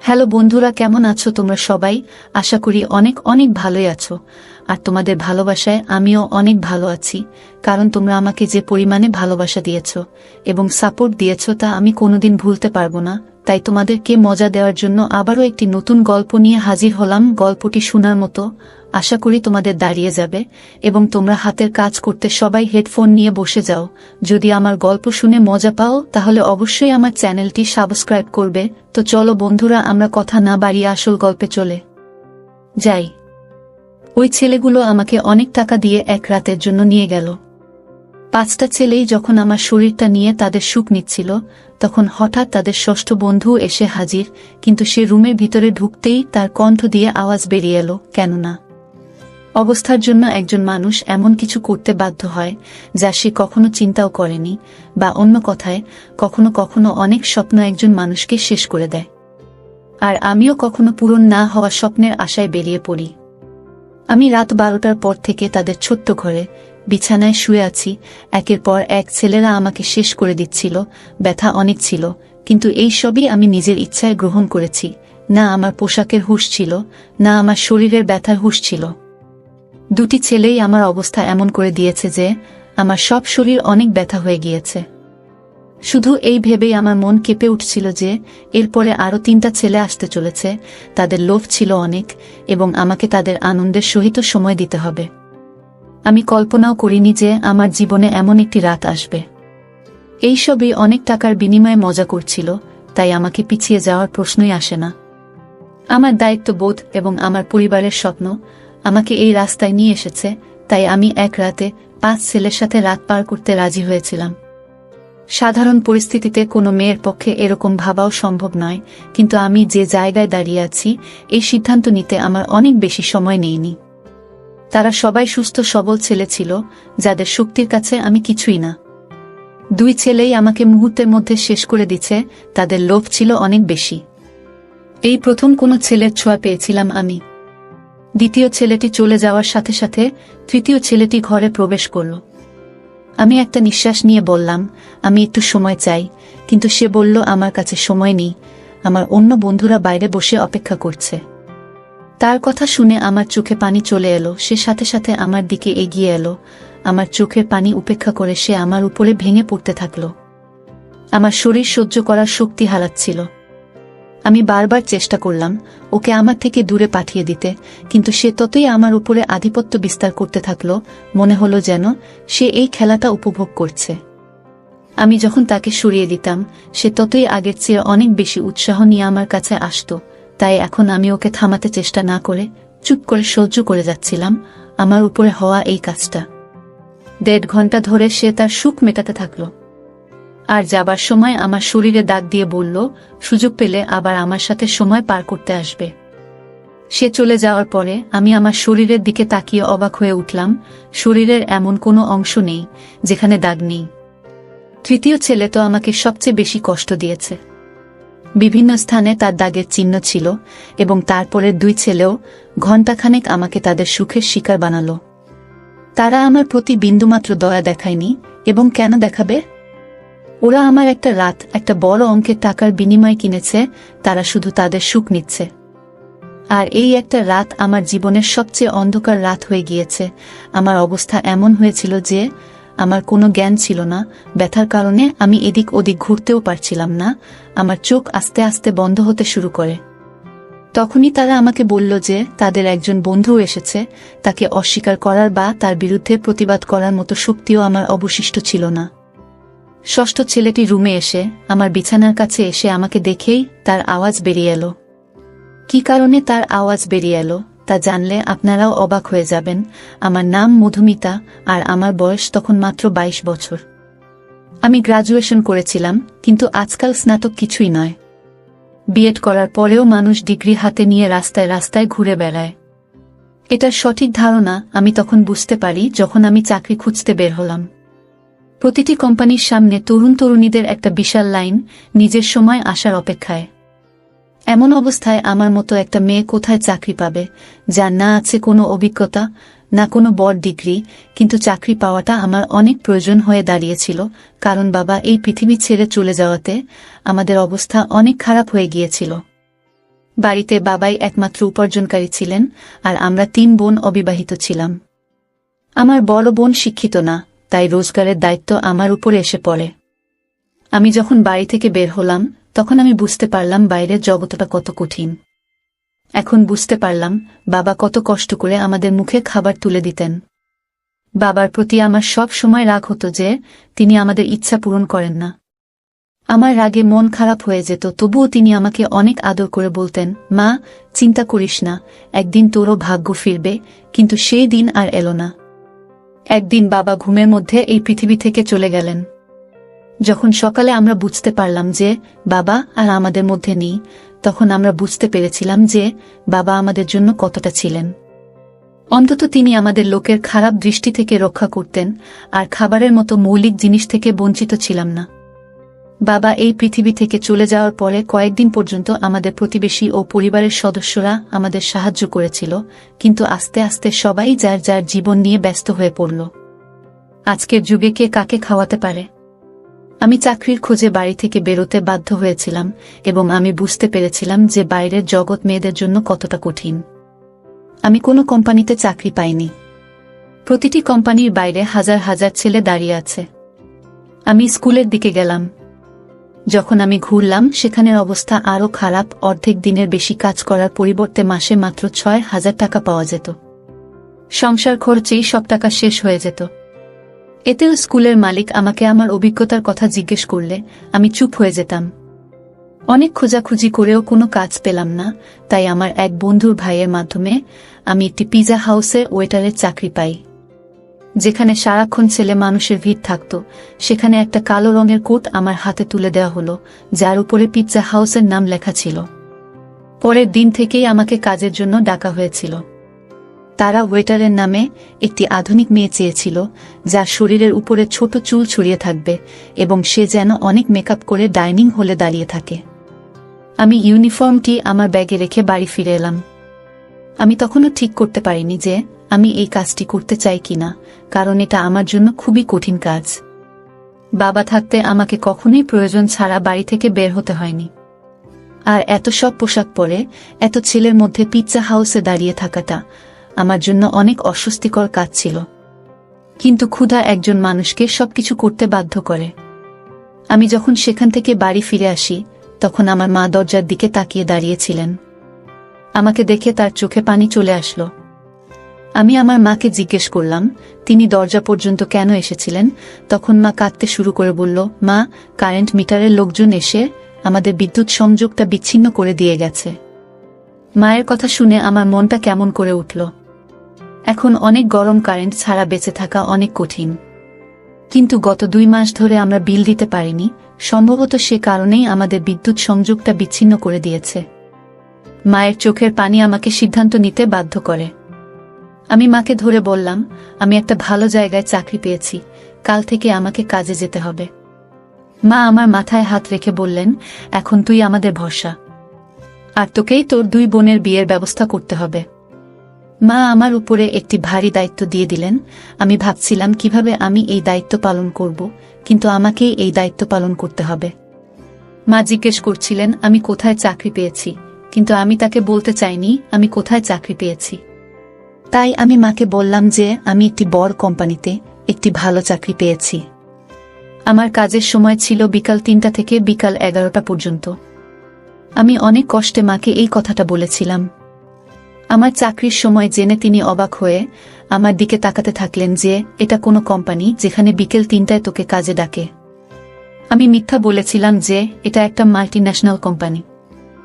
Hello বন্ধুরা, কেমন আছো তোমরা সবাই? আশা করি অনেক অনেক ভালোই আছো। আর তোমাদের ভালোবাসায় আমিও অনেক ভালো আছি, কারণ তোমরা আমাকে যে পরিমাণে ভালোবাসা দিয়েছো এবং সাপোর্ট দিয়েছো তা আমি কোনোদিন ভুলতে পারবো না। তাই তোমাদেরকে মজা দেওয়ার জন্য আবারও একটি নতুন গল্প নিয়ে হাজির হলাম। গল্পটি শোনার মতো, আশা করি তোমাদের দাঁড়িয়ে যাবে এবং তোমরা হাতের কাজ করতে সবাই হেডফোন নিয়ে বসে যাও। যদি আমার গল্প শুনে মজা পাও তাহলে অবশ্যই আমার চ্যানেলটি সাবস্ক্রাইব করবে। তো চলো বন্ধুরা, আমরা কথা না বাড়িয়ে আসল গল্পে চলে যাই। ওই ছেলেগুলো আমাকে অনেক টাকা দিয়ে এক রাতের জন্য নিয়ে গেল। 5টা ছেলেই যখন আমার শরীরটা নিয়ে তাদের সুখ নিচ্ছিল, তখন হঠাৎ তাদের ষষ্ঠ বন্ধু এসে হাজির। কিন্তু সে রুমের ভিতরে ঢুকতেই তার কণ্ঠ দিয়ে আওয়াজ বেরিয়ে এলো, কেননা অবস্থার জন্য একজন মানুষ এমন কিছু করতে বাধ্য হয় যা সে কখনো চিন্তাও করেনি, বা অন্য কথায় কখনো কখনো অনেক স্বপ্ন একজন মানুষকে শেষ করে দেয়। আর আমিও কখনো পূরণ না হওয়া স্বপ্নের আশায় বেরিয়ে পড়ি। আমি রাত 12টার পর থেকে তাদের ছোট্ট ঘরে বিছানায় শুয়ে আছি। একের পর এক ছেলেরা আমাকে শেষ করে দিচ্ছিল। ব্যথা অনেক ছিল, কিন্তু এই সবই আমি নিজের ইচ্ছায় গ্রহণ করেছি। না আমার পোশাকের হুঁশ ছিল, না আমার শরীরের ব্যথার হুঁশ ছিল। দুটি ছেলেই আমার অবস্থা এমন করে দিয়েছে যে আমার সব শরীর অনেক ব্যথা হয়ে গিয়েছে। শুধু এই ভেবেই আমার মন কেঁপে উঠছিল যে এরপরে আরও 3টা ছেলে আসতে চলেছে। তাদের লোভ ছিল অনেক এবং আমাকে তাদের আনন্দের সহিত সময় দিতে হবে। আমি কল্পনাও করিনি যে আমার জীবনে এমন একটি রাত আসবে। এইসবই অনেক টাকার বিনিময়ে মজা করছিল, তাই আমাকে পিছিয়ে যাওয়ার প্রশ্নই আসে না। আমার দায়িত্ববোধ এবং আমার পরিবারের স্বপ্ন আমাকে এই রাস্তায় নিয়ে এসেছে, তাই আমি এক রাতে 5 ছেলের সাথে রাত পার করতে রাজি হয়েছিলাম। সাধারণ পরিস্থিতিতে কোনো মেয়ের পক্ষে এরকম ভাবাও সম্ভব নয়, কিন্তু আমি যে জায়গায় দাঁড়িয়ে আছি এই সিদ্ধান্ত নিতে আমার অনেক বেশি সময় নেইনি। তারা সবাই সুস্থ সবল ছেলে ছিল, যাদের শক্তির কাছে আমি কিছুই না। 2 ছেলেই আমাকে মুহূর্তের মধ্যে শেষ করে দিচ্ছে, তাদের লোভ ছিল অনেক বেশি। এই প্রথম কোনো ছেলের ছোঁয়া পেয়েছিলাম আমি। দ্বিতীয় ছেলেটি চলে যাওয়ার সাথে সাথে তৃতীয় ছেলেটি ঘরে প্রবেশ করল। আমি একটা নিঃশ্বাস নিয়ে বললাম, আমি একটু সময় চাই। কিন্তু সে বলল, আমার কাছে সময় নেই, আমার অন্য বন্ধুরা বাইরে বসে অপেক্ষা করছে। তার কথা শুনে আমার চোখে পানি চলে এলো। সে সাথে সাথে আমার দিকে এগিয়ে এলো। আমার চোখের পানি উপেক্ষা করে সে আমার উপরে ভেঙে পড়তে থাকল। আমার শরীর সহ্য করার শক্তি হারাচ্ছিল। আমি বারবার চেষ্টা করলাম ওকে আমার থেকে দূরে পাঠিয়ে দিতে, কিন্তু সে ততই আমার উপরে আধিপত্য বিস্তার করতে থাকল। মনে হলো যেন সে এই খেলাটা উপভোগ করছে। আমি যখন তাকে সরিয়ে দিতাম, সে ততই আগের চেয়ে অনেক বেশি উৎসাহ নিয়ে আমার কাছে আসত। তাই এখন আমি ওকে থামাতে চেষ্টা না করে চুপ করে সহ্য করে যাচ্ছিলাম আমার উপরে হওয়া এই কাজটা। 1.5 ঘন্টা ধরে সে তার সুখ মেটাতে থাকল, আর যাবার সময় আমার শরীরে দাগ দিয়ে বলল, সুযোগ পেলে আবার আমার সাথে সময় পার করতে আসবে। সে চলে যাওয়ার পরে আমি আমার শরীরের দিকে তাকিয়ে অবাক হয়ে উঠলাম। শরীরের এমন কোনো অংশ নেই যেখানে দাগ নেই। তৃতীয় ছেলে তো আমাকে সবচেয়ে বেশি কষ্ট দিয়েছে। বিভিন্ন স্থানে তার দাগের চিহ্ন ছিল, এবং তারপরের 2 ছেলেও ঘণ্টাখানেক আমাকে তাদের সুখের শিকার বানালো। তারা আমার প্রতি বিন্দুমাত্র দয়া দেখায়নি, এবং কেন দেখাবে? ওরা আমার একটা রাত একটা বড় অঙ্কের টাকার বিনিময়ে কিনেছে। তারা শুধু তাদের সুখ নিচ্ছে। আর এই একটা রাত আমার জীবনের সবচেয়ে অন্ধকার রাত হয়ে গিয়েছে। আমার অবস্থা এমন হয়েছিল যে আমার কোনো জ্ঞান ছিল না। ব্যথার কারণে আমি এদিক ওদিক ঘুরতেও পারছিলাম না। আমার চোখ আস্তে আস্তে বন্ধ হতে শুরু করে। তখনই তারা আমাকে বলল যে তাদের একজন বন্ধু এসেছে। তাকে অস্বীকার করার বা তার বিরুদ্ধে প্রতিবাদ করার মতো শক্তিও আমার অবশিষ্ট ছিল না। ষষ্ঠ ছেলেটি রুমে এসে আমার বিছানার কাছে এসে আমাকে দেখেই তার আওয়াজ বেরিয়ে এলো। কি কারণে তার আওয়াজ বেরিয়ে এলো তা জানলে আপনারাও অবাক হয়ে যাবেন। আমার নাম মধুমিতা, আর আমার বয়স তখন মাত্র 22 বছর। আমি গ্রাজুয়েশন করেছিলাম, কিন্তু আজকাল স্নাতক কিছুই নয়। বিএড করার পরেও মানুষ ডিগ্রি হাতে নিয়ে রাস্তায় রাস্তায় ঘুরে বেড়ায়। এটার সঠিক ধারণা আমি তখন বুঝতে পারি যখন আমি চাকরি খুঁজতে বের হলাম। প্রতিটি কোম্পানির সামনে তরুণ তরুণীদের একটা বিশাল লাইন, নিজের সময় আসার অপেক্ষায়। এমন অবস্থায় আমার মতো একটা মেয়ে কোথায় চাকরি পাবে, যার না আছে কোনো অভিজ্ঞতা, না কোনো বড় ডিগ্রি? কিন্তু চাকরি পাওয়াটা আমার অনেক প্রয়োজন হয়ে দাঁড়িয়েছিল, কারণ বাবা এই পৃথিবী ছেড়ে চলে যাওয়াতে আমাদের অবস্থা অনেক খারাপ হয়ে গিয়েছিল। বাড়িতে বাবাই একমাত্র উপার্জনকারী ছিলেন, আর আমরা 3 বোন অবিবাহিত ছিলাম। আমার বড় বোন শিক্ষিত না, তাই রোজগারের দায়িত্ব আমার উপরে এসে পড়ে। আমি যখন বাড়ি থেকে বের হলাম, তখন আমি বুঝতে পারলাম বাইরের জগৎটা কত কঠিন। এখন বুঝতে পারলাম বাবা কত কষ্ট করে আমাদের মুখে খাবার তুলে দিতেন। বাবার প্রতি আমার সব সময় রাগ হতো যে তিনি আমাদের ইচ্ছা পূরণ করেন না। আমার রাগে মন খারাপ হয়ে যেত, তবুও তিনি আমাকে অনেক আদর করে বলতেন, মা, চিন্তা করিস না, একদিন তোরও ভাগ্য ফিরবে। কিন্তু সেই দিন আর এলো না। একদিন বাবা ঘুমের মধ্যে এই পৃথিবী থেকে চলে গেলেন। যখন সকালে আমরা বুঝতে পারলাম যে বাবা আর আমাদের মধ্যে নেই, তখন আমরা বুঝতে পেরেছিলাম যে বাবা আমাদের জন্য কতটা ছিলেন। অন্তত তিনি আমাদের লোকের খারাপ দৃষ্টি থেকে রক্ষা করতেন, আর খাবারের মতো মৌলিক জিনিস থেকে বঞ্চিত ছিলাম না। বাবা এই পৃথিবী থেকে চলে যাওয়ার পরে কয়েকদিন পর্যন্ত আমাদের প্রতিবেশী ও পরিবারের সদস্যরা আমাদের সাহায্য করেছিল, কিন্তু আস্তে আস্তে সবাই যার যার জীবন নিয়ে ব্যস্ত হয়ে পড়ল। আজকের যুগে কে কাকে খাওয়াতে পারে? আমি চাকরির খোঁজে বাড়ি থেকে বেরোতে বাধ্য হয়েছিলাম, এবং আমি বুঝতে পেরেছিলাম যে বাইরের জগৎ মেয়েদের জন্য কতটা কঠিন। আমি কোনো কোম্পানিতে চাকরি পাইনি। প্রতিটি কোম্পানির বাইরে হাজার হাজার ছেলে দাঁড়িয়ে আছে। আমি স্কুলের দিকে গেলাম। যখন আমি ঘুরলাম, সেখানের অবস্থা আরও খারাপ। অর্ধেক দিনের বেশি কাজ করার পরিবর্তে মাসে মাত্র 6,000 টাকা পাওয়া যেত। সংসার খরচেই সব টাকা শেষ হয়ে যেত। এতেও স্কুলের মালিক আমাকে আমার অভিজ্ঞতার কথা জিজ্ঞেস করলে আমি চুপ হয়ে যেতাম। অনেক খোঁজাখুঁজি করেও কোনো কাজ পেলাম না, তাই আমার এক বন্ধুর ভাইয়ের মাধ্যমে আমি একটি পিৎজা হাউসে ওয়েটারের চাকরি পাই। যেখানে সারাক্ষণ ছেলে মানুষের ভিড় থাকত, সেখানে একটা কালো রঙের কোট আমার হাতে তুলে দেওয়া হলো, যার উপরে পিৎজা হাউসের নাম লেখা ছিল। পরের দিন থেকেই আমাকে কাজের জন্য ডাকা হয়েছিল। তারা ওয়েটারের নামে একটি আধুনিক মেয়ে চেয়েছিল, যার শরীরের উপরে ছোট চুল ছড়িয়ে থাকবে এবং সে যেন অনেক মেকআপ করে ডাইনিং হলে দাঁড়িয়ে থাকে। আমি ইউনিফর্মটি আমার ব্যাগে রেখে বাড়ি ফিরে এলাম। আমি তখনও ঠিক করতে পারিনি যে আমি এই কাজটি করতে চাই কিনা, কারণ এটা আমার জন্য খুবই কঠিন কাজ। বাবা থাকতে আমাকে কখনোই প্রয়োজন ছাড়া বাড়ি থেকে বের হতে হয়নি। আর এত সব পোশাক পরে এত ছেলের মধ্যে পিৎজা হাউসে দাঁড়িয়ে থাকাটা আমার জন্য অনেক অস্বস্তিকর কাজ ছিল। কিন্তু ক্ষুধা একজন মানুষকে সবকিছু করতে বাধ্য করে। আমি যখন সেখান থেকে বাড়ি ফিরে আসি, তখন আমার মা দরজার দিকে তাকিয়ে দাঁড়িয়েছিলেন। আমাকে দেখে তার চোখে পানি চলে আসলো। আমি আমার মাকে জিজ্ঞেস করলাম তিনি দরজা পর্যন্ত কেন এসেছিলেন। তখন মা কাঁদতে শুরু করে বলল, মা, কারেন্ট মিটারের লোকজন এসে আমাদের বিদ্যুৎ সংযোগটা বিচ্ছিন্ন করে দিয়ে গেছে। মায়ের কথা শুনে আমার মনটা কেমন করে উঠল। এখন অনেক গরম, কারেন্ট ছাড়া বেঁচে থাকা অনেক কঠিন। কিন্তু গত 2 মাস ধরে আমরা বিল দিতে পারিনি, সম্ভবত সে কারণেই আমাদের বিদ্যুৎ সংযোগটা বিচ্ছিন্ন করে দিয়েছে। মায়ের চোখের পানি আমাকে সিদ্ধান্ত নিতে বাধ্য করে। আমি মাকে ধরে বললাম, আমি একটা ভালো জায়গায় চাকরি পেয়েছি, কাল থেকে আমাকে কাজে যেতে হবে। মা আমার মাথায় হাত রেখে বললেন, এখন তুই আমাদের ভরসা, আর তোকেই তোর 2 বোনের বিয়ের ব্যবস্থা করতে হবে। মা আমার উপরে একটি ভারী দায়িত্ব দিয়ে দিলেন। আমি ভাবছিলাম কিভাবে আমি এই দায়িত্ব পালন করব, কিন্তু আমাকেই এই দায়িত্ব পালন করতে হবে। মা জিজ্ঞেস করছিলেন আমি কোথায় চাকরি পেয়েছি, কিন্তু আমি তাকে বলতে চাইনি আমি কোথায় চাকরি পেয়েছি। তাই আমি মাকে বললাম যে আমি একটি বড় কোম্পানিতে একটি ভালো চাকরি পেয়েছি। আমার কাজের সময় ছিল বিকাল 3টা থেকে বিকাল 11টা পর্যন্ত। আমি অনেক কষ্টে মাকে এই কথাটা বলেছিলাম। আমার চাকরির সময় জেনে তিনি অবাক হয়ে আমার দিকে তাকাতে থাকলেন যে এটা কোনো কোম্পানি যেখানে বিকেল 3টায় তোকে কাজে ডাকে। আমি মিথ্যা বলেছিলাম যে এটা একটা মাল্টিন্যাশনাল কোম্পানি।